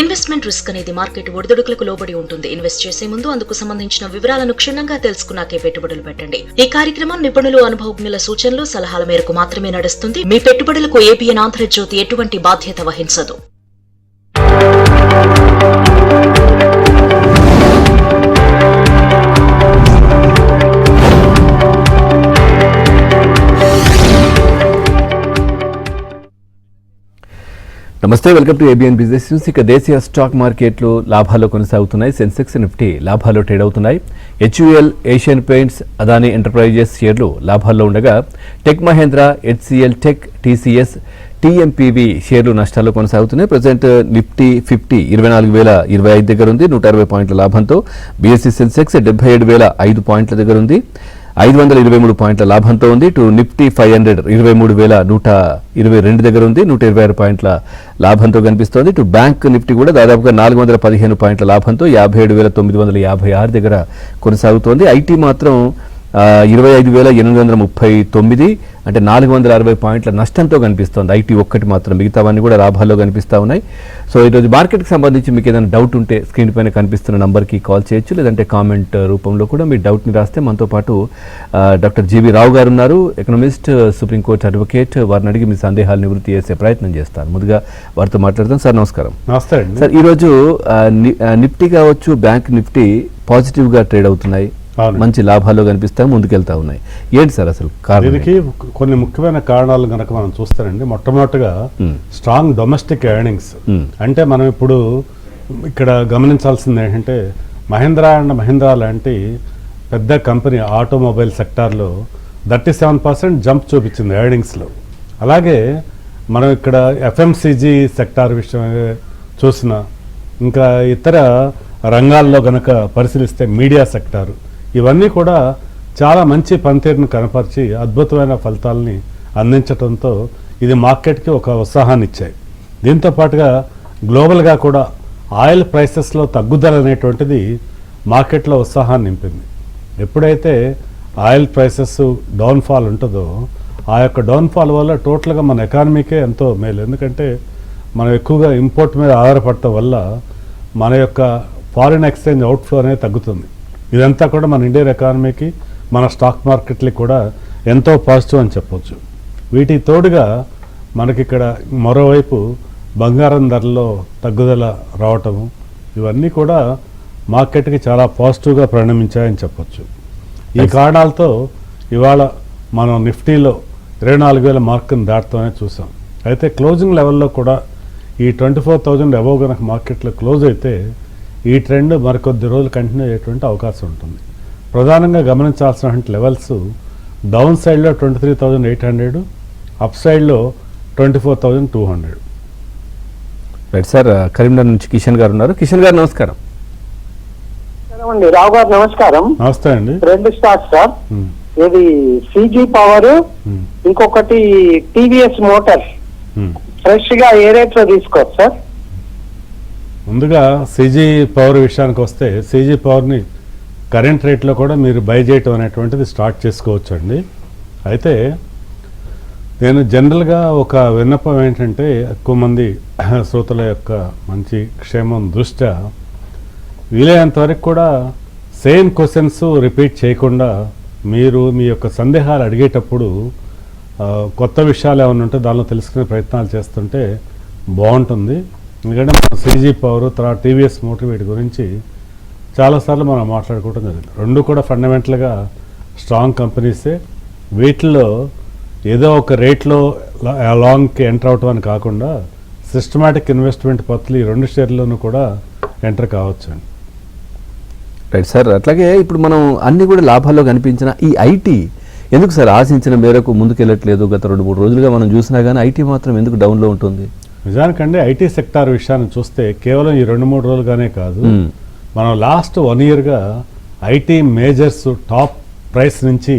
Investment risk అనేది market ఒడిదుడుకులకు లోబడి ఉంటుంది. ఇన్వెస్ట్ చేసే ముందు అందుకు సంబంధించిన వివరాలను క్షుణ్ణంగా తెలుసుకున్నాకే పెట్టుబడులు పెట్టండి. ఈ కార్యక్రమం నిపుణులు, అనుభవజ్ఞుల సూచనలు, సలహాల మేరకు మాత్రమే నడుస్తుంది. మీ పెట్టుబడులకు ఏబిఎన్ ఆంధ్రజ్యోతి ఎటువంటి బాధ్యత వహించదు. నమస్తే, welcome to ABN business news. ఇక దేశీయ స్టాక్ మార్కెట్లు లాభాల్లో కొనసాగుతున్నాయి. సెన్సెక్స్, నిఫ్టీ లాభాల్లో ట్రేడ్ అవుతున్నాయి. HUL, Asian paints, Adani enterprises షేర్లు లాభాల్లో ఉండగా tech Mahindra, HCL tech, TCS, TMPV షేర్లు నష్టాల్లో కొనసాగుతున్నాయి. ప్రజెంట్ నిఫ్టీ 50 24,025 దగ్గర ఉంది, 160 పాయింట్ల లాభంతో. బీఎస్సీ సెన్సెక్స్ 77,005 పాయింట్ల దగ్గర ఉంది, 523 పాయింట్ల లాభంతో ఉంది. నిఫ్టీ 500 23,122 దగ్గర ఉంది, 126 పాయింట్ల లాభంతో కనిపిస్తోంది. బ్యాంక్ నిఫ్టీ కూడా దాదాపుగా 415 పాయింట్ల లాభంతో 57,956 దగ్గర కొనసాగుతోంది. ఐటీ మాత్రం 25,839 అంటే 460 పాయింట్ల నష్టంతో కనిపిస్తోంది. ఐటీ ఒక్కటి మాత్రం, మిగతావన్నీ కూడా లాభాల్లో కనిపిస్తూ ఉన్నాయి. సో ఈరోజు మార్కెట్కి సంబంధించి మీకు ఏదైనా డౌట్ ఉంటే స్క్రీన్ పైన కనిపిస్తున్న నంబర్కి కాల్ చేయొచ్చు, లేదంటే కామెంట్ రూపంలో కూడా మీ డౌట్ని రాస్తే మనతో పాటు డాక్టర్ జీవి రావు గారు ఉన్నారు, ఎకనామిస్ట్, సుప్రీంకోర్టు అడ్వకేట్. వారిని అడిగి మీ సందేహాలు నివృత్తి చేసే ప్రయత్నం చేస్తాను. ముందుగా వారితో మాట్లాడతాం. సార్ నమస్కారం. నమస్తే సార్, ఈరోజు నిఫ్టీ కావచ్చు, బ్యాంక్ నిఫ్టీ పాజిటివ్గా ట్రేడ్ అవుతున్నాయి, మంచి లాభాల్లో కనిపిస్తాయి, ముందుకెళ్తా ఉన్నాయి. ఏంటి సార్ అసలు దీనికి కొన్ని ముఖ్యమైన కారణాలు కనుక మనం చూస్తానండి. మొట్టమొదటిగా స్ట్రాంగ్ డొమెస్టిక్ ఎర్నింగ్స్. అంటే మనం ఇప్పుడు ఇక్కడ గమనించాల్సింది ఏంటంటే మహీంద్రా అండ్ మహీంద్రా లాంటి పెద్ద కంపెనీ ఆటోమొబైల్ సెక్టార్లో 37% జంప్ చూపించింది ఎర్నింగ్స్లో. అలాగే మనం ఇక్కడ ఎఫ్ఎంసీజీ సెక్టార్ విషయం చూసిన, ఇంకా ఇతర రంగాల్లో గనక పరిశీలిస్తే మీడియా సెక్టారు, ఇవన్నీ కూడా చాలా మంచి పనితీరును కనపరిచి అద్భుతమైన ఫలితాలని అందించడంతో ఇది మార్కెట్కి ఒక ఉత్సాహాన్ని ఇచ్చాయి. దీంతో పాటుగా గ్లోబల్గా కూడా ఆయిల్ ప్రైసెస్లో తగ్గుదల అనేటువంటిది మార్కెట్లో ఉత్సాహాన్ని నింపింది. ఎప్పుడైతే ఆయిల్ ప్రైసెస్ డౌన్ఫాల్ ఉంటుందో ఆ యొక్క డౌన్ఫాల్ వల్ల టోటల్గా మన ఎకానమీకే ఎంతో మేలు. ఎందుకంటే మనం ఎక్కువగా ఇంపోర్ట్ మీద ఆధారపడటం వల్ల మన యొక్క ఫారిన్ ఎక్స్చేంజ్ అవుట్ఫ్లో అనేది తగ్గుతుంది. ఇదంతా కూడా మన ఇండియన్ ఎకానమీకి, మన స్టాక్ మార్కెట్లకి కూడా ఎంతో పాజిటివ్ అని చెప్పొచ్చు. వీటికి తోడుగా మనకి ఇక్కడ మరోవైపు బంగారం ధరల్లో తగ్గుదల రావటము, ఇవన్నీ కూడా మార్కెట్కి చాలా పాజిటివ్గా పరిణమించాయని చెప్పొచ్చు. ఈ కారణాలతో ఇవాళ మనం నిఫ్టీలో 24,000 మార్కును దాటుతూనే చూసాం. అయితే క్లోజింగ్ లెవెల్లో కూడా ఈ 24,000 అబోవ్ కనుక మార్కెట్లో క్లోజ్ అయితే ఈ ట్రెండ్ మరికొద్ది రోజులు కంటిన్యూ అయ్యేటువంటి అవకాశం ఉంటుంది. ప్రధానంగా గమనించాల్సినటువంటి లెవెల్స్ డౌన్ సైడ్లో 23,800, అప్ సైడ్లో 24,200. రైట్ సార్, కరీంనగర్ నుంచి కిషన్ గారు ఉన్నారు. కిషన్ గారు నమస్కారం. రావు గారు నమస్కారం. నమస్తే అండి. 2 స్టాక్స్ సార్, ఇది సిజీ పవర్, ఇంకొకటి టీవీఎస్ మోటార్స్. ఫ్రెష్ గా ఏ రేట్ లో తీసుకోవచ్చు సార్? ముందుగా సీజీ పవర్ విషయానికి వస్తే సీజీ పవర్ని కరెంట్ రేట్లో కూడా మీరు బై చేయటం అనేటువంటిది స్టార్ట్ చేసుకోవచ్చు అండి. అయితే నేను జనరల్గా ఒక విన్నపం ఏంటంటే ఎక్కువ మంది శ్రోతల యొక్క మంచి క్షేమం దృష్ట్యా వీలైనంత వరకు కూడా సేమ్ క్వశ్చన్స్ రిపీట్ చేయకుండా మీరు మీ యొక్క సందేహాలు అడిగేటప్పుడు కొత్త విషయాలు ఏమైనా ఉంటే దానిలో తెలుసుకునే ప్రయత్నాలు చేస్తుంటే బాగుంటుంది. ఎందుకంటే మన సీజీ పవర్, తర్వాత టీవీఎస్ మోటార్, వీటి గురించి చాలాసార్లు మనం మాట్లాడుకోవడం జరిగింది. రెండు కూడా ఫండమెంటల్గా స్ట్రాంగ్ కంపెనీసే. వీటిల్లో ఏదో ఒక రేట్లో లాంగ్కి ఎంటర్ అవటం అని కాకుండా సిస్టమాటిక్ ఇన్వెస్ట్మెంట్ పత్తులు ఈ 2 షేర్లను కూడా ఎంటర్ కావచ్చు అండి. రైట్ సార్, అట్లాగే ఇప్పుడు మనం అన్ని కూడా లాభాల్లో కనిపించిన ఈ ఐటీ ఎందుకు సార్ ఆశించిన మేరకు ముందుకెళ్ళట్లేదు? గత 2-3 రోజులుగా మనం చూసినా కానీ ఐటీ మాత్రం ఎందుకు డౌన్లో ఉంటుంది? నిజానికంటే ఐటీ సెక్టార్ విషయాన్ని చూస్తే కేవలం ఈ 2-3 రోజులుగానే కాదు, మనం లాస్ట్ 1 ఇయర్గా ఐటీ మేజర్స్ టాప్ ప్రైస్ నుంచి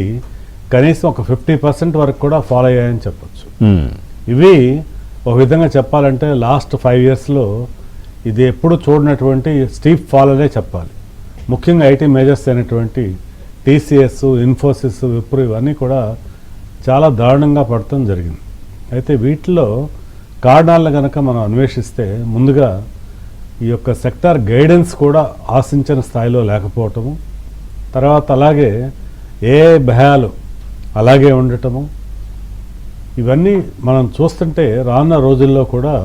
కనీసం ఒక 50% వరకు కూడా ఫాలో అయ్యాయని చెప్పచ్చు. ఇవి ఒక విధంగా చెప్పాలంటే లాస్ట్ 5 ఇయర్స్లో ఇది ఎప్పుడు చూడనటువంటి స్టీప్ ఫాల్ అనే చెప్పాలి. ముఖ్యంగా ఐటీ మేజర్స్ అయినటువంటి టీసీఎస్, ఇన్ఫోసిస్, విప్రో ఇవన్నీ కూడా చాలా దారుణంగా పడటం జరిగింది. అయితే వీటిలో కారణాలను కనుక మనం అన్వేషిస్తే ముందుగా ఈ యొక్క సెక్టార్ గైడెన్స్ కూడా ఆశించిన స్థాయిలో లేకపోవటము, తర్వాత అలాగే ఏ భయాలు అలాగే ఉండటము, ఇవన్నీ మనం చూస్తుంటే రానున్న రోజుల్లో కూడా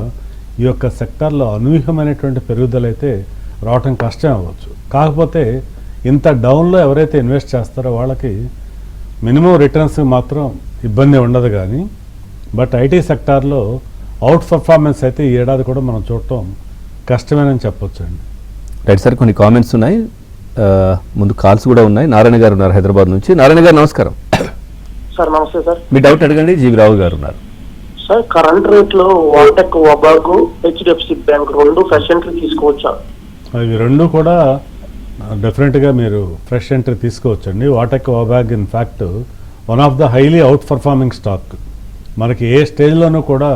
ఈ యొక్క సెక్టార్లో అనూహ్యమైనటువంటి పెరుగుదల అయితే రావటం కష్టం అవ్వచ్చు. కాకపోతే ఇంత డౌన్లో ఎవరైతే ఇన్వెస్ట్ చేస్తారో వాళ్ళకి మినిమం రిటర్న్స్ మాత్రం ఇబ్బంది ఉండదు. కానీ బట్ ఐటీ సెక్టార్లో అవుట్ పర్ఫార్మెన్స్ అయితే ఈ ఏడాది కూడా మనం చూడటం కష్టమేనని చెప్పొచ్చు అండి. రైట్ సార్, కొన్ని కామెంట్స్ ఉన్నాయి, ముందు కాల్స్ కూడా ఉన్నాయి. నారాయణ గారు ఉన్నారు హైదరాబాద్ నుంచి. నారాయణ గారు నమస్కారం. సార్ నమస్తే సార్. మీ డౌట్ అడగండి. జీవి రావు గారు ఉన్నారు. సార్ కరెంట్ రేట్ లో వాటెక్, వబాగు, హెచ్డిఎఫ్సి బ్యాంక్ రెండు ఫ్రెష్ ఎంట్రీ తీసుకోవచ్చా? అవి రెండు కూడా డెఫినెట్గా మీరు ఫ్రెష్ ఎంట్రీ తీసుకోవచ్చండి. VA Tech, Wabag in fact one of the highly outperforming stock. మనకి ఏ స్టేజ్లోనూ కూడా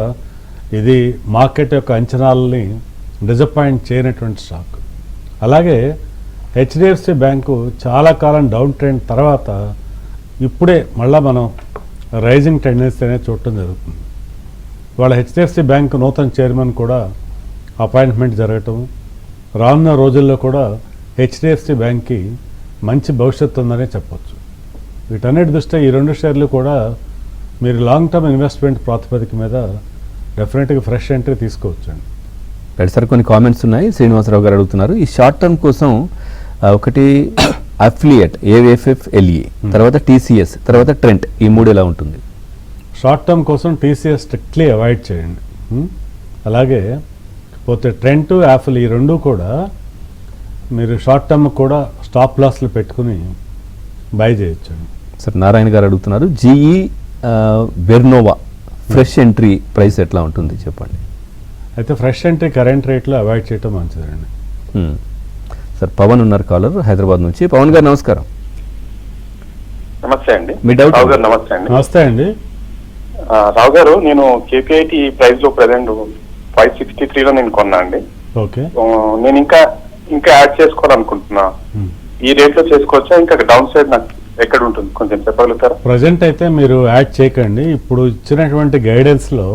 ఇది మార్కెట్ యొక్క అంచనాలని డిసప్పాయింట్ చేయనటువంటి స్టాక్. అలాగే హెచ్డిఎఫ్సి బ్యాంకు చాలా కాలం డౌన్ ట్రెండ్ తర్వాత ఇప్పుడే మళ్ళీ మనం రైజింగ్ టెండెన్సీ అనేది చూడటం జరుగుతుంది. వాళ్ళ హెచ్డిఎఫ్సి బ్యాంక్ నూతన చైర్మన్ కూడా అపాయింట్మెంట్ జరగటం, రానున్న రోజుల్లో కూడా హెచ్డిఎఫ్సి బ్యాంక్కి మంచి భవిష్యత్తు ఉందనే చెప్పొచ్చు. వీటన్నిటి దృష్ట్యా ఈ రెండు షేర్లు కూడా మీరు లాంగ్ టర్మ్ ఇన్వెస్ట్మెంట్ ప్రాతిపదిక మీద డెఫినెట్గా ఫ్రెష్ ఎంట్రీ తీసుకోవచ్చండి. రైట్ సార్, కొన్ని కామెంట్స్ ఉన్నాయి. శ్రీనివాసరావు గారు అడుగుతున్నారు, ఈ షార్ట్ టర్మ్ కోసం ఒకటి అఫిలియేట్ ఏఎఫ్ఎఫ్ఎల్ఈ, తర్వాత టీసీఎస్, తర్వాత ట్రెంట్, ఈ మూడు ఎలా ఉంటుంది? షార్ట్ టర్మ్ కోసం టీసీఎస్ స్ట్రిక్ట్లీ అవాయిడ్ చేయండి. అలాగే పోతే ట్రెంట్, యాపిల్ ఈ రెండు కూడా మీరు షార్ట్ టర్మ్ కూడా స్టాప్ లాస్లు పెట్టుకుని బై చేయొచ్చండి. సార్ నారాయణ గారు అడుగుతున్నారు, జీఈ వెర్నోవా ఫ్రెష్ ఎంట్రీ ప్రైస్ ఎట్లా ఉంటుంది చెప్పండి. అయితే ఫ్రెష్ ఎంట్రీ కరెంట్ రేట్లో అవాయిడ్ చేయటం మంచిదండి. సార్ పవన్ ఉన్నారు కాలర్ హైదరాబాద్ నుంచి. పవన్ గారు నమస్కారం. నమస్తే అండి. మీ డౌట్? రావు గారు నమస్తే అండి. నమస్తే అండి. రావు గారు, నేను కేపీఐటీ ప్రైస్ లో ప్రెసెంట్ 563లో నేను కొన్నా అండి. ఓకే, నేను ఇంకా యాడ్ చేసుకోవాలనుకుంటున్నా. ఈ రేట్ లో చేసుకోవచ్చా? ఇంకా డౌన్ సైడ్ నాకు ఎక్కడ ఉంటుంది కొంచెం చెప్పగలుగుతారా? ప్రజెంట్ అయితే మీరు యాడ్ చేయకండి. ఇప్పుడు ఇచ్చినటువంటి గైడెన్స్లో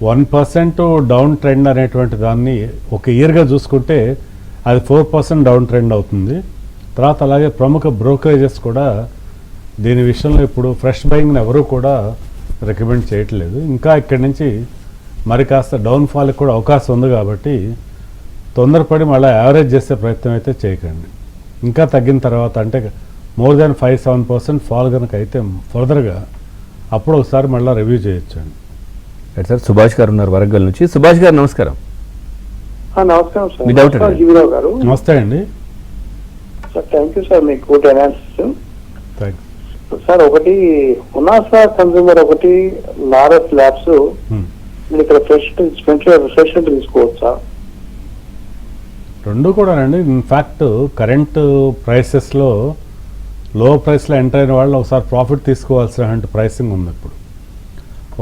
1% డౌన్ ట్రెండ్ అనేటువంటి దాన్ని ఒక ఇయర్గా చూసుకుంటే అది 4% డౌన్ ట్రెండ్ అవుతుంది. తర్వాత అలాగే ప్రముఖ బ్రోకరేజెస్ కూడా దీని విషయంలో ఇప్పుడు ఫ్రెష్ బయింగ్ని ఎవరూ కూడా రికమెండ్ చేయట్లేదు. ఇంకా ఇక్కడి నుంచి మరి కాస్త డౌన్ఫాల్కి కూడా అవకాశం ఉంది కాబట్టి తొందరపడి మళ్ళీ యావరేజ్ చేసే ప్రయత్నం అయితే చేయకండి. ఇంకా తగ్గిన తర్వాత అంటే మోర్ దాన్ 5-7% ఫాల్ కనుక అయితే ఫర్దర్గా అప్పుడు ఒకసారి మళ్ళీ రివ్యూ చేయొచ్చండి. రైట్ సార్, సుభాష్ గారు ఉన్నారు వరంగల్ నుంచి. సుభాష్ గారు నమస్కారం. నమస్కారం మీ డౌట్ సార్. అండి. జీవరావు గారు. నమస్తే అండి. సార్ థ్యాంక్ యూ సార్, మీకు గుడ్ అనాలిసిస్. థ్యాంక్స్. సార్ ఒకటి ఉనాసా కన్స్యూమర్, ఒకటి లారస్ ల్యాబ్స్, మీరు ఇక్కడ ఫ్రెష్ తీసుకోవచ్చా? రెండు కూడానండి. ఇన్ఫ్యాక్ట్ కరెంట్ ప్రైసెస్లో లో ప్రైస్లో ఎంటర్ అయిన వాళ్ళు ఒకసారి ప్రాఫిట్ తీసుకోవాల్సిన ప్రైసింగ్ ఉంది. ఇప్పుడు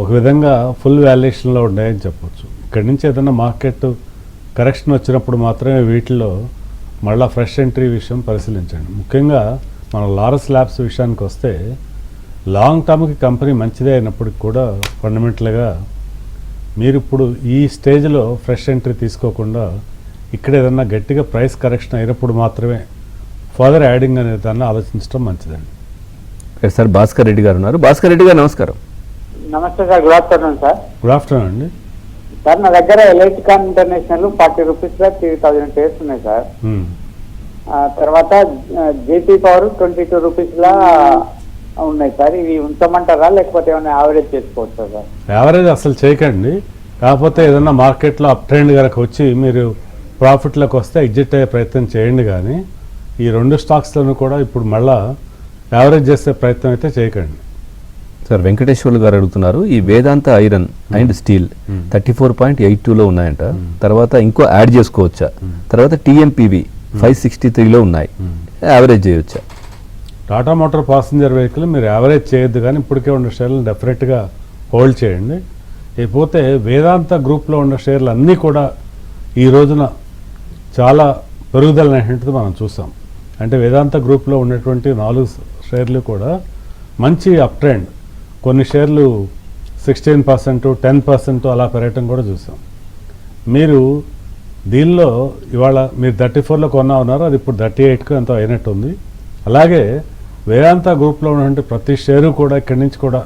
ఒక విధంగా ఫుల్ వాల్యుయేషన్లో ఉన్నాయని చెప్పొచ్చు. ఇక్కడి నుంచి ఏదైనా మార్కెట్ కరెక్షన్ వచ్చినప్పుడు మాత్రమే వీటిలో మళ్ళీ ఫ్రెష్ ఎంట్రీ విషయం పరిశీలించండి. ముఖ్యంగా మన లారస్ ల్యాబ్స్ విషయానికి వస్తే లాంగ్ టర్మ్కి కంపెనీ మంచిదే అయినప్పటికి కూడా ఫండమెంటల్గా మీరు ఇప్పుడు ఈ స్టేజ్లో ఫ్రెష్ ఎంట్రీ తీసుకోకుండా ఇక్కడ ఏదన్నా గట్టిగా ప్రైస్ కరెక్షన్ అయినప్పుడు మాత్రమే ఫర్దర్ యాడింగ్ అనే దాన్ని ఆలోచించడం మంచిదండి. సార్ భాస్కర్ రెడ్డి గారు ఉన్నారు. భాస్కర్ రెడ్డి గారు నమస్కారం. నమస్తే sir, good afternoon sir. Good afternoon అండి. సార్ నా దగ్గర ఎలైట్కాన్ ఇంటర్నేషనల్ 40 రూపీస్లో 3000 షేర్స్ ఉన్నాయి సార్. తర్వాత జేపీ పవర్ 22 రూపీస్లా ఉన్నాయి సార్. ఇవి ఉంచమంటారా లేకపోతే ఏమైనా యావరేజ్ చేసుకోవచ్చా సార్? యావరేజ్ అసలు చేయకండి. కాకపోతే ఏదన్నా మార్కెట్లో అప్ ట్రెండ్ కనుక వచ్చి మీరు ప్రాఫిట్లోకి వస్తే ఎగ్జిట్ అయ్యే ప్రయత్నం చేయండి. కానీ ఈ రెండు స్టాక్స్లను కూడా ఇప్పుడు మళ్ళా యావరేజ్ చేసే ప్రయత్నం అయితే చేయకండి. సార్ వెంకటేశ్వర్లు గారు అడుగుతున్నారు, ఈ వేదాంత ఐరన్ అండ్ స్టీల్ 34.82లో ఉన్నాయంట, తర్వాత ఇంకో యాడ్ చేసుకోవచ్చా? తర్వాత టీఎంపీవి 563లో ఉన్నాయి, యావరేజ్ చేయవచ్చా? టాటా మోటార్ ప్యాసింజర్ వెహికల్ మీరు యావరేజ్ చేయొద్దు, కానీ ఇప్పటికే ఉన్న షేర్లను డెఫినెట్గా హోల్డ్ చేయండి. ఇకపోతే వేదాంత గ్రూప్లో ఉన్న షేర్లు అన్నీ కూడా ఈ రోజున చాలా పెరుగుదల అనేటువంటిది మనం చూసాం. అంటే వేదాంత గ్రూప్లో ఉన్నటువంటి 4 షేర్లు కూడా మంచి అప్ ట్రెండ్, కొన్ని షేర్లు 16%, 10% అలా పెరగటం కూడా చూసాం. మీరు దీనిలో ఇవాళ మీరు 34లో కొన్నా ఉన్నారు, అది ఇప్పుడు 38కు ఎంతో అయినట్టు ఉంది. అలాగే వేదాంత గ్రూప్లో ఉన్నటువంటి ప్రతి షేరు కూడా ఇక్కడి నుంచి కూడా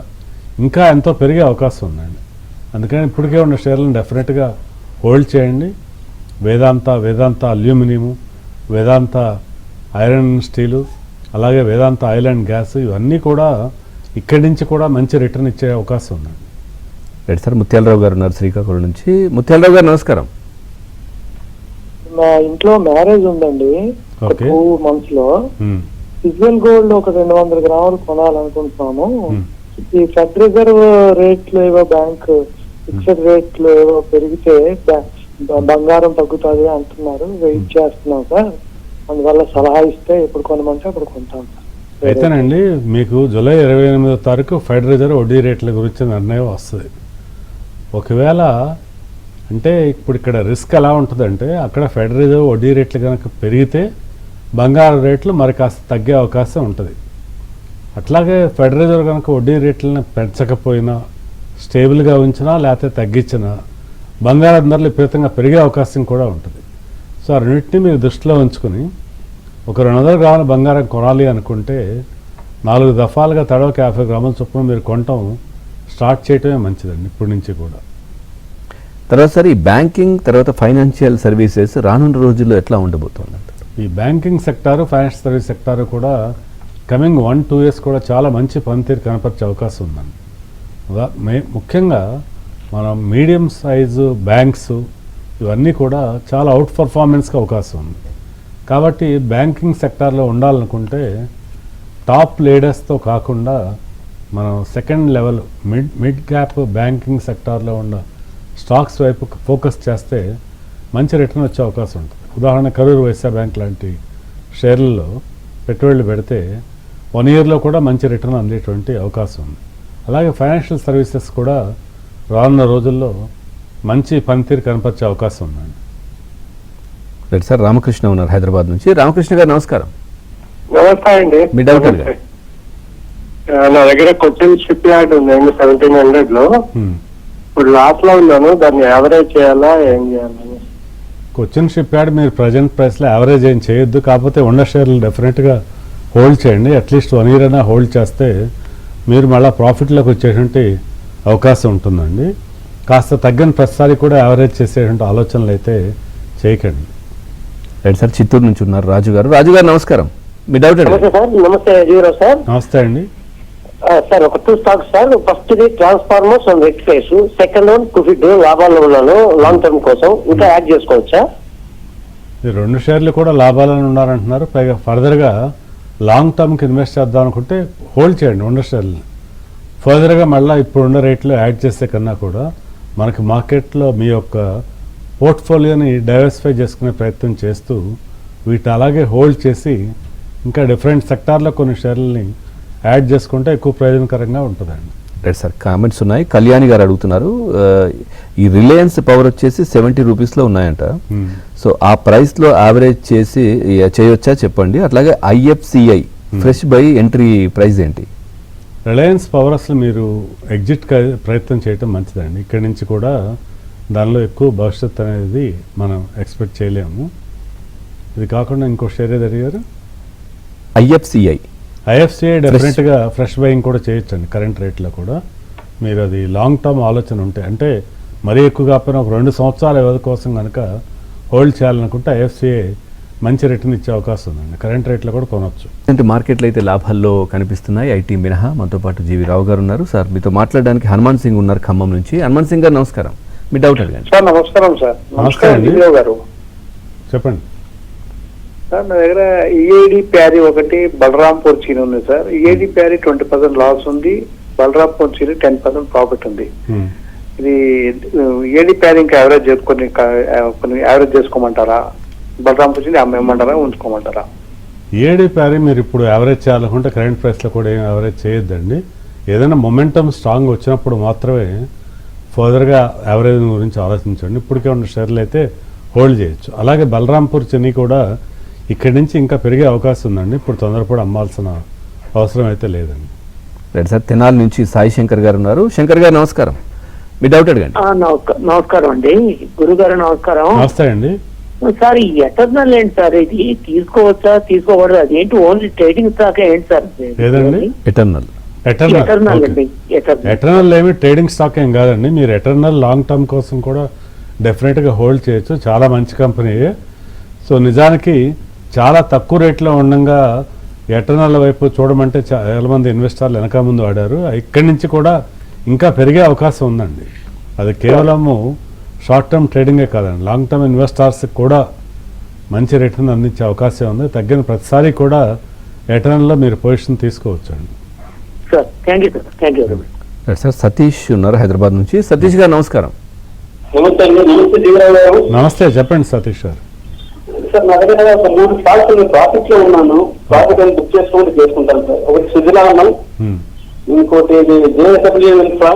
ఇంకా ఎంతో పెరిగే అవకాశం ఉందండి. అందుకని ఇప్పటికే ఉన్న షేర్లను డెఫినెట్గా హోల్డ్ చేయండి. వేదాంత అల్యూమినియము, వేదాంత ఐరన్ స్టీలు, అలాగే వేదాంత ఆయిల్ అండ్ గ్యాస్, ఇవన్నీ కూడా ఇక్కడి నుంచి కూడా మంచి రిటర్న్ ఇచ్చే అవకాశం ఉందండి. రైట్ సార్, ముత్యాలరావు గారు ఉన్నారు శ్రీకాకుళం నుంచి. ముత్యాలరావు గారు నమస్కారం. మా ఇంట్లో మ్యారేజ్ ఉందండి, ఓకే. 2 months లో. మ్మ్. ఫిజికల్ గోల్డ్ ఒక 200 గ్రాములు కొనాలనుకుంటున్నాము. ఈ ఫెడ్ రిజర్వ్ రేట్లు ఏవో బ్యాంక్ ఫిక్స్డ్ రేట్లు ఏవో పెరిగితే బంగారం తగ్గుతుంది అంటున్నారు. వెయిట్ చేస్తున్నాం సార్, అందువల్ల సలహా ఇస్తే ఎప్పుడు కొనమంటే అప్పుడు కొంటాం సార్. అయితేనండి మీకు జూలై 28వ తారీఖు ఫెడ్ రిజర్వ్ వడ్డీ రేట్ల గురించి నిర్ణయం వస్తుంది. ఒకవేళ అంటే ఇప్పుడు ఇక్కడ రిస్క్ ఎలా ఉంటుందంటే, అక్కడ ఫెడ్ రిజర్వ్ వడ్డీ రేట్లు కనుక పెరిగితే బంగారం రేట్లు మరి కాస్త తగ్గే అవకాశం ఉంటుంది. అట్లాగే ఫెడ్ రిజర్వ్ కనుక వడ్డీ రేట్లను పెంచకపోయినా, స్టేబుల్గా ఉంచినా లేకపోతే తగ్గించినా బంగారం ధరలు విపరీతంగా పెరిగే అవకాశం కూడా ఉంటుంది. సో ఆ రెండింటినీ మీరు దృష్టిలో ఉంచుకొని ఒక 200 గ్రాముల బంగారం కొనాలి అనుకుంటే 4 దఫాలుగా తడవకి 50 గ్రాముల చొప్పున మీరు కొనటం స్టార్ట్ చేయటమే మంచిదండి ఇప్పటి నుంచి కూడా. తర్వాత సార్, ఈ బ్యాంకింగ్ తర్వాత ఫైనాన్షియల్ సర్వీసెస్ రానున్న రోజుల్లో ఎట్లా ఉండబోతుంది? ఈ banking sector, financial service sector కూడా కమింగ్ 1-2 years కూడా చాలా మంచి పనితీరు కనపరిచే అవకాశం ఉందండి. ముఖ్యంగా మనం మీడియం సైజు బ్యాంక్స్ ఇవన్నీ కూడా చాలా అవుట్ పర్ఫార్మెన్స్కి అవకాశం ఉంది. కాబట్టి బ్యాంకింగ్ సెక్టార్లో ఉండాలనుకుంటే టాప్ లీడర్స్తో కాకుండా మనం second level mid cap banking సెక్టార్లో ఉన్న స్టాక్స్ వైపు ఫోకస్ చేస్తే మంచి రిటర్న్ వచ్చే అవకాశం ఉంటుంది. ఉదాహరణ కరూర్ వైశ్య బ్యాంక్ లాంటి షేర్లలో పెట్టుబడులు పెడితే 1 yearలో కూడా మంచి రిటర్న్ అందేటువంటి అవకాశం ఉంది. అలాగే ఫైనాన్షియల్ సర్వీసెస్ కూడా రానున్న రోజుల్లో మంచి పనితీరు కనపరిచే అవకాశం ఉందండి. రైట్ సార్, రామకృష్ణ ఉన్నారు హైదరాబాద్ నుంచి. రామకృష్ణ గారు నమస్కారం. నమస్తే అండి. మీ డౌట్ అడగండి. నా దగ్గర కొచ్చిన్ షిప్ యార్డ్ ఉందండి 1700 లో. ఇప్పుడు లాస్ లో ఉన్నాను, దాన్ని యావరేజ్ చేయాలా ఏం చేయాలని? కొచ్చిన్ షిప్ యార్డ్ మీరు ప్రజెంట్ ప్రైస్లో యావరేజ్ ఏం చేయొద్దు, కాకపోతే ఉన్న షేర్లు డెఫినెట్గా హోల్డ్ చేయండి. అట్లీస్ట్ 1 year అయినా హోల్డ్ చేస్తే మీరు మళ్ళీ ప్రాఫిట్లోకి వచ్చేటువంటి అవకాశం ఉంటుందండి. కాస్త తగ్గిన ప్రతిసారి కూడా యావరేజ్ చేసేటువంటి ఆలోచనలు అయితే చేయకండి. రైట్ సార్, చిత్తూరు నుంచి ఉన్నారు రాజు గారు. రాజు గారు నమస్కారం. మీ డౌట్ అడగండి. నమస్తే సార్. నమస్తే జీవరావు సార్. నమస్తే అండి. సార్ ఒక 2 stocks sir. First the transformers and rectifiers, second one కుఫిడ్ లాభాల్లో ఉన్నాను లాంగ్ టర్మ్ కోసం, ఇంకా యాడ్ చేసుకోవచ్చా? ఈ 2 షేర్లు కూడా లాభాలను ఉన్నారంటున్నారు. పైగా ఫర్దర్గా లాంగ్ టర్మ్కి ఇన్వెస్ట్ చేద్దాం అనుకుంటే హోల్డ్ చేయండి ఉన్న షేర్లు. ఫర్దర్గా మళ్ళీ ఇప్పుడున్న రేట్లో యాడ్ చేసే కన్నా కూడా మనకి మార్కెట్లో మీ యొక్క పోర్ట్ఫోలియోని డైవర్సిఫై చేసుకునే ప్రయత్నం చేస్తూ వీటిని అలాగే హోల్డ్ చేసి ఇంకా డిఫరెంట్ సెక్టార్లో కొన్ని షేర్లని యాడ్ చేసుకుంటే ఎక్కువ ప్రయోజనకరంగా ఉంటుందండి. రైట్ సార్, కామెంట్స్ ఉన్నాయి. కళ్యాణి గారు అడుగుతున్నారు, ఈ రిలయన్స్ పవర్ వచ్చేసి 70 రూపీస్లో ఉన్నాయంట. సో ఆ ప్రైస్లో యావరేజ్ చేసి చేయొచ్చా చెప్పండి. అట్లాగే IFCI fresh buy entry price ఏంటి? రిలయన్స్ పవర్ అసలు మీరు ఎగ్జిట్ ప్రయత్నం చేయటం మంచిదండి. ఇక్కడి నుంచి కూడా దానిలో ఎక్కువ భవిష్యత్తు అనేది మనం ఎక్స్పెక్ట్ చేయలేము. ఇది కాకుండా ఇంకో షేర్ ఏది అడిగారు? IFCI డెఫినెట్గా ఫ్రెష్ బయింగ్ కూడా చేయొచ్చండి. కరెంట్ రేట్లో కూడా మీరు అది లాంగ్ టర్మ్ ఆలోచన ఉంటే, అంటే మరీ ఎక్కువ కాకపోయినా ఒక 2 సంవత్సరాల వ్యవధి కోసం కనుక హోల్డ్ చేయాలనుకుంటే IFCI మంచి రిటర్న్ ఇచ్చే అవకాశం ఉందండి. కరెంట్ రేట్లో కూడా కొనవచ్చు. అంటే మార్కెట్లో అయితే లాభాల్లో కనిపిస్తున్నాయి ఐటీ మినహా. మనతో పాటు జీవి రావు గారు ఉన్నారు. సార్ మీతో మాట్లాడడానికి హనుమాన్ సింగ్ ఉన్నారు ఖమ్మం నుంచి. హనుమాన్ సింగ్ గారు నమస్కారం. మీ డౌట్ అడగండి. సార్ నమస్కారం సార్. నమస్కారం అండి. జీవరావు గారు. చెప్పండి సార్ నా దగ్గర ఈఏడి ప్యారీ ఒకటి, బలరాంపూర్ చీని ఉంది సార్. ఈఏడి ప్యారీ 20% లాస్ ఉంది, బలరాంపూర్ చీని 10% ప్రాఫిట్ ఉంది. ఇది ఈఏడి ప్యారీ ఇంకా యావరేజ్ చేసుకొని యావరేజ్ చేసుకోమంటారా? బలరాంపూర్ చీని అమ్మేయమంటారా, ఉంచుకోమంటారా? ఈఏడి ప్యారీ మీరు ఇప్పుడు యావరేజ్ చేయాలనుకుంటే కరెంట్ ప్రైస్లో కూడా ఏం యావరేజ్ చేయొద్దండి. ఏదైనా మొమెంటమ్ స్ట్రాంగ్ వచ్చినప్పుడు మాత్రమే ఫర్దర్గా యావరేజ్ గురించి ఆలోచించండి. ఇప్పటికే ఉన్న షేర్లు అయితే హోల్డ్ చేయొచ్చు. అలాగే బలరాంపూర్ చెన్నీ కూడా ఇక్కడి నుంచి ఇంకా పెరిగే అవకాశం ఉందండి. ఇప్పుడు తొందరపడి అమ్మాల్సిన అవసరం అయితే లేదండి. రైట్ సార్, తెనాలి నుంచి సాయి శంకర్ గారు ఉన్నారు. శంకర్ గారు నమస్కారం. మీ డౌట్ అడగండి. నమస్కారం అండి. గురుగారు నమస్కారం. నమస్తే అండి. సార్ ఈ ఎటర్నల్ ఏంటి సార్, ఇది తీసుకోవచ్చా తీసుకోకూడదు, అది ఏంటి ఓన్లీ ట్రేడింగ్ స్టాక్ ఏంటి సార్? ఏదండి? ఎటర్నల్. ఎటర్నల్ అండి. ఎటర్నల్ ఏమి ట్రేడింగ్ స్టాక్ ఏం కాదండి. మీరు ఎటర్నల్ లాంగ్ టర్మ్ కోసం కూడా డెఫినెట్గా హోల్డ్ చేయొచ్చు. చాలా మంచి కంపెనీయే. సో నిజానికి చాలా తక్కువ రేట్లో ఉండగా ఎటర్నల్ వైపు చూడమంటే చాలామంది ఇన్వెస్టర్లు వెనక ముందు ఆడారు. ఇక్కడి నుంచి కూడా ఇంకా పెరిగే అవకాశం ఉందండి. అది కేవలము షార్ట్ టర్మ్ ట్రేడింగే కాదండి, లాంగ్ టర్మ్ ఇన్వెస్టర్స్కి కూడా మంచి రిటర్న్ అందించే అవకాశం ఉంది. తగ్గిన ప్రతిసారి కూడా ఎటర్నల్లో మీరు పొజిషన్ తీసుకోవచ్చు అండి. Sir thank you sir, thank you very much. Sir Satish ఉన్నారు హైదరాబాద్ నుంచి. సతీష్ గారు నమస్కారం. నమస్తే అండి. నమస్తే జీవరావు గారు. నమస్తే, చెప్పండి సతీష్ గారు. సార్ నా దగ్గర ఒక 3 స్టాక్స్ ప్రాఫిట్ లో ఉన్నాను. ప్రాఫిట్ అని బుక్ చేసుకుంటూ చేసుకుంటాను సార్. ఒకటి సుజలానం, ఇంకోటి జేఎస్డబ్ల్యూ ఇన్ఫ్రా,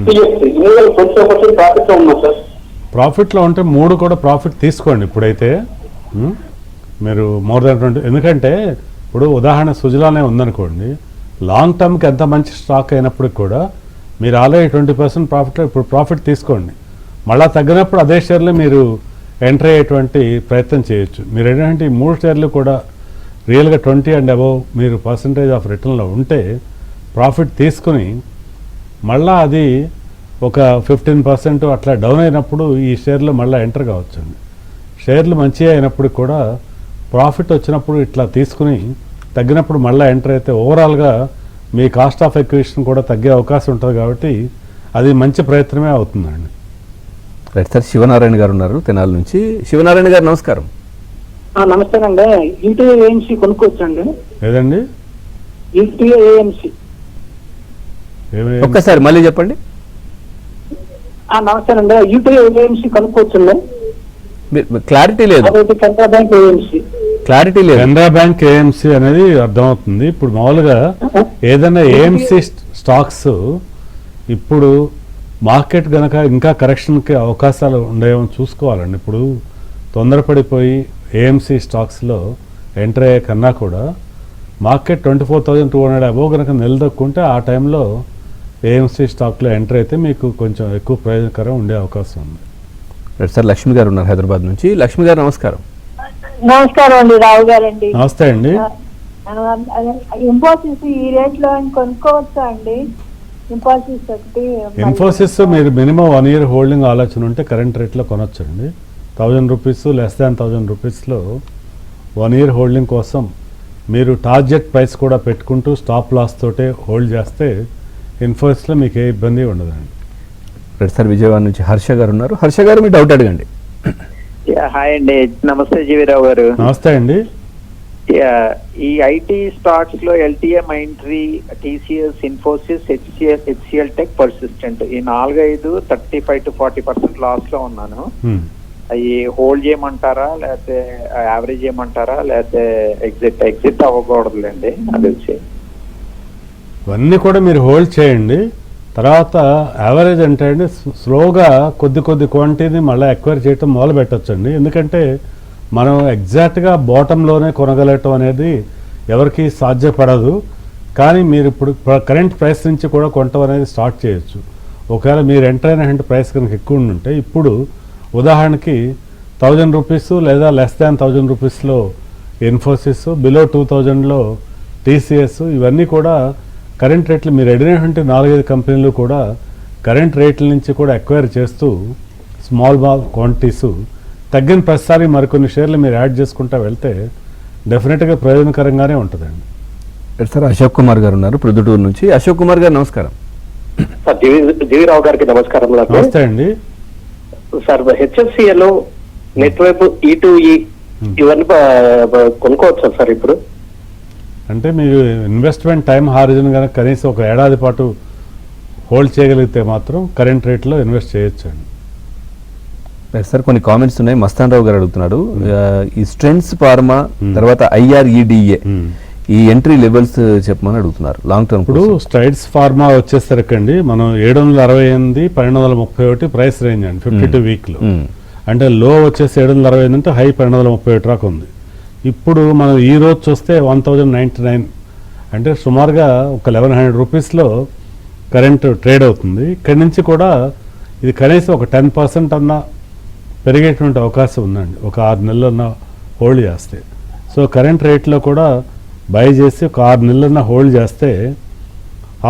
పిఎఫ్సి. ఇందులో 20% ప్రాఫిట్ లో ఉన్నా సార్. ప్రాఫిట్లో ఉంటే 3 కూడా ప్రాఫిట్ తీసుకోండి ఇప్పుడైతే. మీరు మోర్ దాన్ 20, ఎందుకంటే ఇప్పుడు ఉదాహరణ సుజలానే ఉందనుకోండి, లాంగ్ టర్మ్కి ఎంత మంచి స్టాక్ అయినప్పటికి కూడా మీరు ఆల్రెడీ 20% ప్రాఫిట్లో ఇప్పుడు ప్రాఫిట్ తీసుకోండి. మళ్ళీ తగ్గినప్పుడు అదే షేర్లు మీరు ఎంటర్ అయ్యేటువంటి ప్రయత్నం చేయొచ్చు. మీరు ఏంటంటే ఈ 3 షేర్లు కూడా రియల్గా 20 అండ్ అబవ్ మీరు పర్సంటేజ్ ఆఫ్ రిటర్న్లో ఉంటే ప్రాఫిట్ తీసుకుని మళ్ళీ అది ఒక 15% అట్లా డౌన్ అయినప్పుడు ఈ షేర్లు మళ్ళీ ఎంటర్ కావచ్చండి. షేర్లు మంచిగా అయినప్పుడు కూడా ప్రాఫిట్ వచ్చినప్పుడు ఇట్లా తీసుకుని తగ్గినప్పుడు మళ్ళీ ఎంటర్ అయితే ఓవరాల్గా మీ కాస్ట్ ఆఫ్ ఎక్విజిషన్ కూడా తగ్గే అవకాశం ఉంటుంది. కాబట్టి అది మంచి ప్రయత్నమే అవుతుందండి. Right sir. శివనారాయణ గారు ఉన్నారు తెనాలి నుంచి. శివనారాయణ గారు నమస్కారం. నమస్తే అండి. యూటీఐ ఏఎంసీ కొనుక్కోవచ్చండి? ఏదండి? UTI AMC. ఒక్కసారి మళ్ళీ చెప్పండి. నమస్తేనండి. యూటీఐ ఏఎంసీ కొనుక్కోవచ్చండి? క్లారిటీ లేదు. Canara bank AMC. క్లారిటీ లేదు. కెనరా బ్యాంక్ ఏఎంసీ అనేది అర్థమవుతుంది. ఇప్పుడు మామూలుగా ఏదైనా ఏఎంసీ స్టాక్స్ ఇప్పుడు మార్కెట్ కనుక ఇంకా కరెక్షన్కి అవకాశాలు ఉండేమో చూసుకోవాలండి. ఇప్పుడు తొందరపడిపోయి ఏఎంసీ స్టాక్స్లో ఎంటర్ అయ్యే కన్నా కూడా మార్కెట్ 24,200 అబోవ్ కనుక నిలదొక్కుంటే ఆ టైంలో ఏఎంసీ స్టాక్లో ఎంటర్ అయితే మీకు కొంచెం ఎక్కువ ప్రయోజనకరం ఉండే అవకాశం ఉంది. Right sir. లక్ష్మి గారు ఉన్నారు హైదరాబాద్ నుంచి. లక్ష్మి గారు నమస్కారం. నమస్కారం అండి రావు గారండి. నమస్తే అండి. ఇన్ఫోసిస్ ఈ రేట్ లో కొనుక్కోవచ్చా అండి? ఇన్ఫోసిస్ ఒకటి. ఇన్ఫోసిస్ మీరు మినిమం 1 year హోల్డింగ్ ఆలోచన ఉంటే కరెంట్ రేట్లో కొనొచ్చండి. 1000 రూపీస్ లెస్ దాన్ 1000 రూపీస్లో 1 year హోల్డింగ్ కోసం మీరు టార్గెట్ ప్రైస్ కూడా పెట్టుకుంటూ స్టాప్ లాస్ తోటే హోల్డ్ చేస్తే ఇన్ఫోసిస్లో మీకు ఏ ఇబ్బంది ఉండదండి. Right sir. విజయవాడ నుంచి హర్ష గారు ఉన్నారు. హర్ష గారు మీ డౌట్ అడగండి. హాయ్ అండి. నమస్తే జీవీరావు గారు. నమస్తే అండి. ఈ ఐటీ స్టాక్స్ లో LTM, Mindtree, TCS, Infosys, HCl tech, persistent ఈ 4-5 35 to 40% లాస్ లో ఉన్నాను. అవి హోల్డ్ చేయమంటారా లేకపోతే యావరేజ్ చేయమంటారా లేకపోతే ఎగ్జిట్ అవ్వకూడదులేండి? అది వచ్చి ఇవన్నీ కూడా మీరు హోల్డ్ చేయండి. తర్వాత యావరేజ్ అంటే అండి స్లోగా కొద్ది క్వాంటిటీని మళ్ళీ ఎక్వైర్ చేయటం మొదలు పెట్టచ్చండి. ఎందుకంటే మనం ఎగ్జాక్ట్గా బాటంలోనే కొనగలగటం అనేది ఎవరికి సాధ్యపడదు. కానీ మీరు ఇప్పుడు కరెంట్ ప్రైస్ నుంచి కూడా కొనటం అనేది స్టార్ట్ చేయొచ్చు. ఒకవేళ మీరు ఎంటర్ అయిన ప్రైస్ కనుక ఎక్కువ ఉంటే ఇప్పుడు ఉదాహరణకి 1000 రూపీస్ లేదా లెస్ దాన్ 1000 రూపీస్లో ఇన్ఫోసిస్, బిలో 2000లో టీసీఎస్, ఇవన్నీ కూడా కరెంట్ రేట్లు మీరు అడిగినటువంటి 4-5 కంపెనీలు కూడా కరెంట్ రేట్ల నుంచి కూడా ఎక్వైర్ చేస్తూ స్మాల్ క్వాంటిటీస్ తగ్గిన ప్రతిసారి మరికొన్ని షేర్లు మీరు యాడ్ చేసుకుంటూ వెళ్తే డెఫినెట్గా ప్రయోజనకరంగానే ఉంటుందండి. సార్ అశోక్ కుమార్ గారు ఉన్నారు ప్రొద్దుటూరు నుంచి. అశోక్ కుమార్ గారు నమస్కారం. సార్ జీవీరావు గారికి నమస్కారం. నమస్తే అండి. సార్ హెచ్ఎఫ్సిఎల్, నెట్వర్క్, E2E ఇవన్నీ కొనుక్కోవచ్చు సార్ ఇప్పుడు? అంటే మీరు ఇన్వెస్ట్మెంట్ టైం హారిజన్ కనుక కనీసం ఒక ఏడాది పాటు హోల్డ్ చేయగలిగితే మాత్రం కరెంట్ రేట్లో ఇన్వెస్ట్ చేయొచ్చండి. సార్ కొన్ని కామెంట్స్ ఉన్నాయి. మస్తాన్ రావు గారు అడుగుతున్నాడు, ఈ స్ట్రెంట్స్ ఫార్మా తర్వాత IREDA ఈ ఎంట్రీ లెవెల్స్ చెప్పమని అడుగుతున్నారు లాంగ్ టర్మ్. ఇప్పుడు స్ట్రైడ్స్ ఫార్మా వచ్చేసరికండి మనం 768, 1231 ప్రైస్ రేంజ్ అండి 52 వీక్లో. అంటే లో వచ్చేసి 768 అంటే హై 1231 దాకా ఉంది. ఇప్పుడు మనం ఈ రోజు చూస్తే 1099 అంటే సుమారుగా ఒక 1100 రూపీస్లో కరెంట్ ట్రేడ్ అవుతుంది. ఇక్కడి నుంచి కూడా ఇది కనీసం ఒక 10% అన్న పెరిగేటువంటి అవకాశం ఉందండి ఒక 6 నెలలన్నా హోల్డ్ చేస్తే. సో కరెంట్ రేట్లో కూడా బై చేసి ఒక 6 నెలలన్నా హోల్డ్ చేస్తే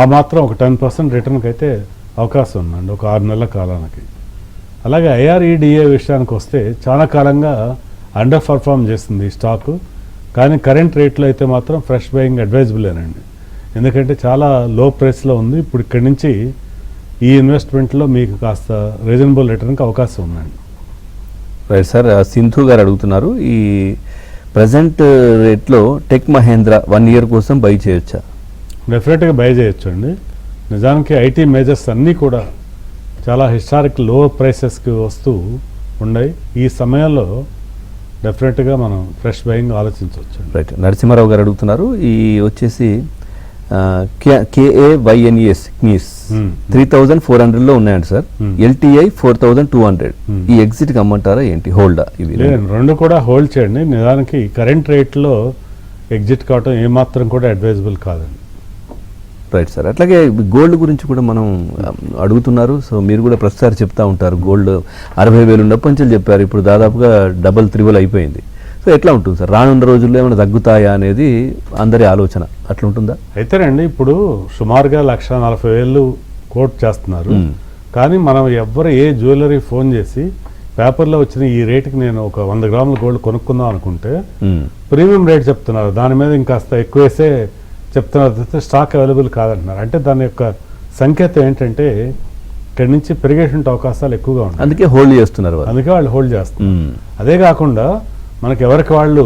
ఆ మాత్రం ఒక 10% రిటర్న్కి అయితే అవకాశం ఉందండి ఒక 6 నెలల కాలానికి. అలాగే IREDA విషయానికి వస్తే చాలా కాలంగా అండర్ పర్ఫామ్ చేస్తుంది ఈ స్టాకు. కానీ కరెంట్ రేట్లో అయితే మాత్రం ఫ్రెష్ బయింగ్ అడ్వైజబులేనండి, ఎందుకంటే చాలా లో ప్రైస్లో ఉంది. ఇప్పుడు ఇక్కడి నుంచి ఈ ఇన్వెస్ట్మెంట్లో మీకు కాస్త రీజనబుల్ రిటర్న్కి అవకాశం ఉందండి. రైట్ సార్, సింధు గారు అడుగుతున్నారు, ఈ ప్రజెంట్ రేట్లో టెక్ మహేంద్ర 1 ఇయర్ కోసం బై చేయొచ్చా? డెఫినెట్గా బై చేయొచ్చు అండి. నిజానికి ఐటీ మేజర్స్ అన్నీ కూడా చాలా హిస్టారిక్ లో ప్రైసెస్కి వస్తూ ఉన్నాయి. ఈ సమయంలో డెఫినెట్గా మనం ఫ్రెష్ బయింగ్ ఆలోచించవచ్చు. రైట్. నరసింహారావు గారు అడుగుతున్నారు, ఈ వచ్చేసి KAYNES క్నీస్ 3400లో ఉన్నాయండి సార్, LTI 4200, ఈ ఎగ్జిట్కి అమ్మంటారా ఏంటి, హోల్డా? ఇవి రెండు కూడా హోల్డ్ చేయండి. నిజానికి కరెంట్ రేట్లో ఎగ్జిట్ కావటం ఏమాత్రం కూడా అడ్వైజబుల్ కాదండి. Right sir. అట్లాగే గోల్డ్ గురించి కూడా మనం అడుగుతున్నారు. సో మీరు కూడా ప్రతిసారి చెప్తా ఉంటారు, గోల్డ్ 60,000 ఉన్నప్పటి నుంచి చెప్పారు, ఇప్పుడు దాదాపుగా డబల్ త్రిబుల్ అయిపోయింది. సో ఎట్లా ఉంటుంది సార్, రానున్న రోజుల్లో ఏమైనా తగ్గుతాయా అనేది అందరి ఆలోచన, అట్లా ఉంటుందా? అయితేనండి ఇప్పుడు సుమారుగా 1,40,000 కోట్ చేస్తున్నారు. కానీ మనం ఎవ్వరు ఏ జ్యువెలరీ ఫోన్ చేసి పేపర్లో వచ్చిన ఈ రేటుకి నేను ఒక 100 గ్రాముల గోల్డ్ కొనుక్కుందాం అనుకుంటే ప్రీమియం రేట్ చెప్తున్నారు, దాని మీద ఇంకాస్త ఎక్కువ వేసే చెప్తున్నారు, స్టాక్ అవైలబుల్ కాదంటున్నారు. అంటే దాని యొక్క సంకేతం ఏంటంటే ఇక్కడి నుంచి పెరిగేటువంటి అవకాశాలు ఎక్కువగా ఉన్నాయి, అందుకే హోల్డ్ చేస్తున్నారు, అందుకే వాళ్ళు హోల్డ్ చేస్తున్నారు. అదే కాకుండా మనకి ఎవరికి వాళ్ళు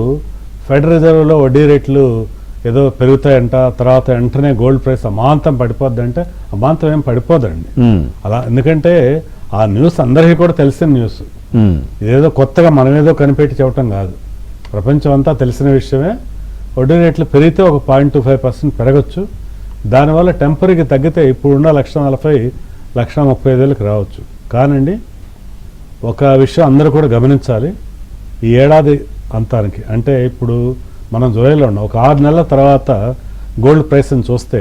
ఫెడరల్ రిజర్వ్లో వడ్డీ రేట్లు ఏదో పెరుగుతాయంట, తర్వాత వెంటనే గోల్డ్ ప్రైస్ అమాంతం పడిపోద్ది అంటే అమాంతం ఏం పడిపోదండి అలా. ఎందుకంటే ఆ న్యూస్ అందరికీ కూడా తెలిసిన న్యూస్, ఇదేదో కొత్తగా మనమేదో కనిపెట్టి చెప్పటం కాదు, ప్రపంచం అంతా తెలిసిన విషయమే. వడ్డీ రేట్లు పెరిగితే ఒక 0.25% పెరగచ్చు, దానివల్ల టెంపరీగా తగ్గితే ఇప్పుడున్న 1,40,000 1,35,000కి రావచ్చు. కానండి ఒక విషయం అందరూ కూడా గమనించాలి, ఈ ఏడాది అంతానికి అంటే ఇప్పుడు మనం జూలైలో ఉన్నాం, ఒక 6 నెలల తర్వాత గోల్డ్ ప్రైస్ని చూస్తే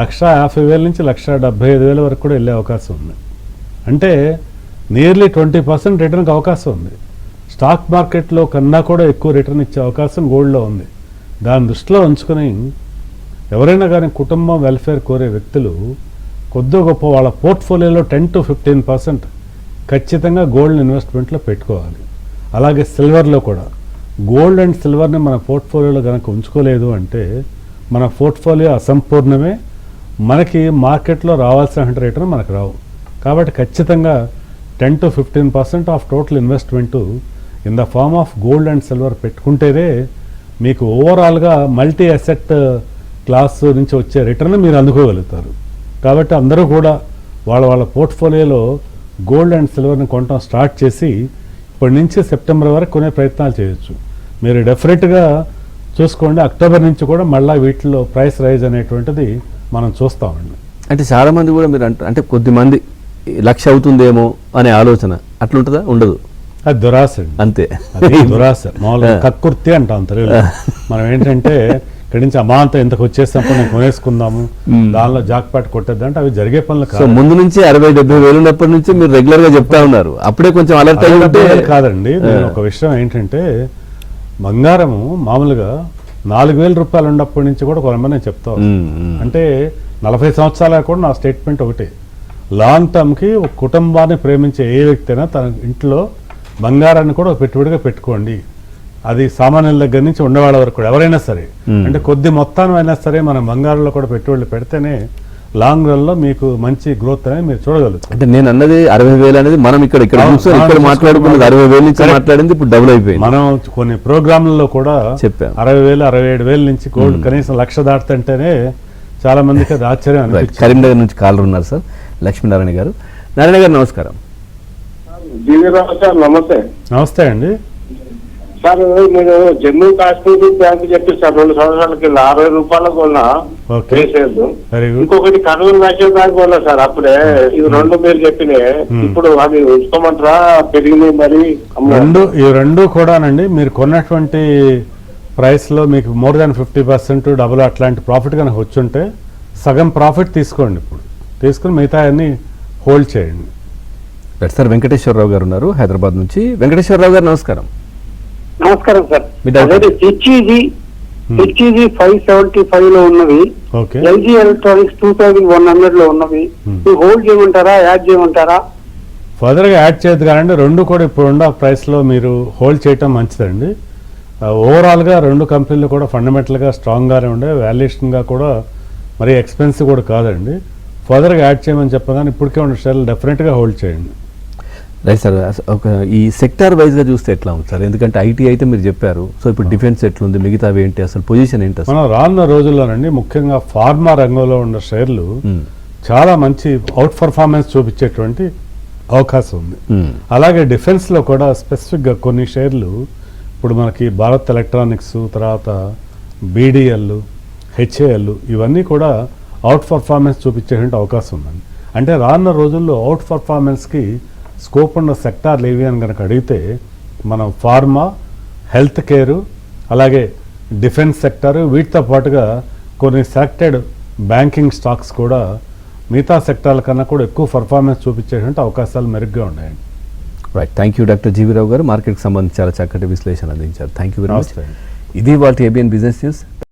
1,50,000 నుంచి 1,75,000 వరకు కూడా వెళ్ళే అవకాశం ఉంది. అంటే నియర్లీ 20% రిటర్న్కి అవకాశం ఉంది. స్టాక్ మార్కెట్లో కన్నా కూడా ఎక్కువ రిటర్న్ ఇచ్చే అవకాశం గోల్డ్లో ఉంది. దాన్ని దృష్టిలో ఉంచుకొని ఎవరైనా కానీ కుటుంబం వెల్ఫేర్ కోరే వ్యక్తులు కొద్ది గొప్ప వాళ్ళ పోర్ట్ఫోలియోలో 10 to 15% ఖచ్చితంగా గోల్డ్ ఇన్వెస్ట్మెంట్లో పెట్టుకోవాలి. అలాగే సిల్వర్లో కూడా, గోల్డ్ అండ్ సిల్వర్ని మన పోర్ట్ఫోలియోలో కనుక ఉంచుకోలేదు అంటే మన పోర్ట్ఫోలియో అసంపూర్ణమే, మనకి మార్కెట్లో రావాల్సిన రిటర్న్ మనకు రావు. కాబట్టి ఖచ్చితంగా 10 to 15% of total investment in the form of gold and silver పెట్టుకుంటేనే మీకు ఓవరాల్గా మల్టీ అసెట్ క్లాస్ నుంచి వచ్చే రిటర్న్ మీరు అందుకోగలుగుతారు. కాబట్టి అందరూ కూడా వాళ్ళ వాళ్ళ పోర్ట్ఫోలియోలో గోల్డ్ అండ్ సిల్వర్ని కొనడం స్టార్ట్ చేసి ఇప్పటి నుంచి సెప్టెంబర్ వరకు కొనే ప్రయత్నాలు చేయొచ్చు. మీరు డెఫినెట్గా చూసుకోండి, అక్టోబర్ నుంచి కూడా మళ్ళీ వీటిలో ప్రైస్ రైజ్ అనేటువంటిది మనం చూస్తామండి. అంటే చాలామంది కూడా మీరు అంటే కొద్దిమంది 1,00,000 అవుతుందేమో అనే ఆలోచన అట్లుంటుందా? ఉండదు, అది దురాశ అంతే. అది దురాశ, మామూలుగా కక్కుర్తి అంటాం తెలుగులో. మనం ఏంటంటే ఇక్కడి నుంచి అమాంతం ఇంతకు వచ్చేసినప్పుడు నేను కొనేసుకుందాము, దానిలో జాక్పాట్ కొట్టేద్ది అంటే అవి జరిగే పనులు కాదు. ముందు నుంచి 60,000-70,000 ఉన్నప్పటి నుంచి మీరు రెగ్యులర్ గా చెప్తా ఉన్నారు, అప్పుడే కొంచెం అలర్ట్ అయ్యి కాదండి. నేను ఒక విషయం ఏంటంటే బంగారము మామూలుగా 4,000 రూపాయలు ఉన్నప్పటి నుంచి కూడా కొంతమంది నేను చెప్తా అంటే 40 సంవత్సరాల కూడా నా స్టేట్మెంట్ ఒకటే, లాంగ్ టర్మ్కి ఒక కుటుంబాన్ని ప్రేమించే ఏ వ్యక్తి అయినా తన ఇంట్లో బంగారాన్ని కూడా పెట్టుబడిగా పెట్టుకోండి. అది సామాన్యుల దగ్గర నుంచి ఉండేవాళ్ళ వరకు కూడా ఎవరైనా సరే, అంటే కొద్ది మొత్తాన్ని అయినా సరే మనం బంగారంలో కూడా పెట్టుబడులు పెడితేనే లాంగ్ రన్ లో మీకు మంచి గ్రోత్ అనేది మీరు చూడగలుగుతారు. అంటే నేను అన్నది 60,000 అనేది మనం ఇక్కడ మాట్లాడుకున్నది 60,000 నుంచి మాట్లాడింది ఇప్పుడు డబుల్ అయిపోయింది. మనం కొన్ని ప్రోగ్రాంలలో కూడా చెప్పాం 60,000 67,000 నుంచి గోల్డ్ కనీసం 1,00,000 దాటుతుంటేనే చాలా మందికి అది ఆశ్చర్యం అనిపించింది. కరీంనగర్ నుంచి కాలర్ ఉన్నారు సార్, లక్ష్మీనారాయణ గారు. నారాయణ గారు నమస్కారం. నమస్తే. నమస్తే అండి సార్. మీరు జమ్మూ కాశ్మీర్ బ్యాంక్ చెప్పి సార్ 2 సంవత్సరాల కింద 60 రూపాయల కొన్నా, ఇంకొకటి కర్నూలు నేషనల్ బ్యాంక్ కొన్నా సార్ అప్పుడే. ఇది 2 మీరు చెప్పినాయి, ఇప్పుడు అవి ఉంచుకోమంటారా పెరిగినాయి మరి? ఈ రెండు కూడానండి మీరు కొన్నటువంటి ప్రైస్ లో మీకు మోర్ దాన్ 50% డబుల్ అట్లాంటి ప్రాఫిట్ కనుక వచ్చుంటే సగం ప్రాఫిట్ తీసుకోండి, ఇప్పుడు తీసుకుని మిగతా అన్ని హోల్డ్ చేయండి. సార్ వెంకటేశ్వరరావు గారు ఉన్నారు హైదరాబాద్ నుంచి. వెంకటేశ్వరరావు గారు నమస్కారం. నమస్కారం సార్. మీ డౌట్? అదే హెచ్ఈజీ 575 లో ఉన్నవి, ఓకే. ఎల్జీ ఎలక్ట్రానిక్స్ 2100 లో ఉన్నవి. హోల్డ్ చేయమంటారా, యాడ్ చేయమంటారా? ఫర్దర్గా యాడ్ చేయదు కానీ రెండు కూడా ఇప్పుడున్న ప్రైస్లో మీరు హోల్డ్ చేయటం మంచిదండి. ఓవరాల్గా రెండు కంపెనీలు కూడా ఫండమెంటల్గా స్ట్రాంగ్గానే ఉండే, వాల్యుయేషన్గా కూడా మరీ ఎక్స్పెన్సివ్ కూడా కాదండి. ఫర్దర్గా యాడ్ చేయమని చెప్పగానే ఇప్పటికే ఉన్న షేర్లు డెఫినెట్గా హోల్డ్ చేయండి. Right sir. ఒక ఈ సెక్టార్ వైజ్గా చూస్తే ఎట్లా ఉంది సార్? ఎందుకంటే ఐటీ అయితే మీరు చెప్పారు, సో ఇప్పుడు డిఫెన్స్ ఎట్లుంది, మిగతావి ఏంటి, అసలు పొజిషన్ ఏంటి? మనం రానున్న రోజుల్లోనండి ముఖ్యంగా ఫార్మా రంగంలో ఉన్న షేర్లు చాలా మంచి అవుట్ పర్ఫార్మెన్స్ చూపించేటువంటి అవకాశం ఉంది. అలాగే డిఫెన్స్లో కూడా స్పెసిఫిక్గా కొన్ని షేర్లు ఇప్పుడు మనకి భారత్ ఎలక్ట్రానిక్స్, తర్వాత బీడీఎల్, హెచ్ఏఎల్ ఇవన్నీ కూడా అవుట్ పర్ఫార్మెన్స్ చూపించేటువంటి అవకాశం ఉందండి. అంటే రానున్న రోజుల్లో అవుట్ పర్ఫార్మెన్స్కి స్కోప్ ఉన్న సెక్టార్లు ఏవి అని కనుక అడిగితే మనం ఫార్మా, హెల్త్ కేరు, అలాగే డిఫెన్స్ సెక్టారు, వీటితో పాటుగా కొన్ని సెలెక్టెడ్ బ్యాంకింగ్ స్టాక్స్ కూడా మిగతా సెక్టార్ల కన్నా కూడా ఎక్కువ పర్ఫార్మెన్స్ చూపించేటువంటి అవకాశాలు మెరుగ్గా ఉన్నాయండి. Right. Thank you doctor GV Rao గారు. మార్కెట్కి సంబంధించి చాలా చక్కటి విశ్లేషణ అందించారు. Thank you very much. నమస్తే. ఇది వాళ్ళ ఏబిఎన్ బిజినెస్ న్యూస్.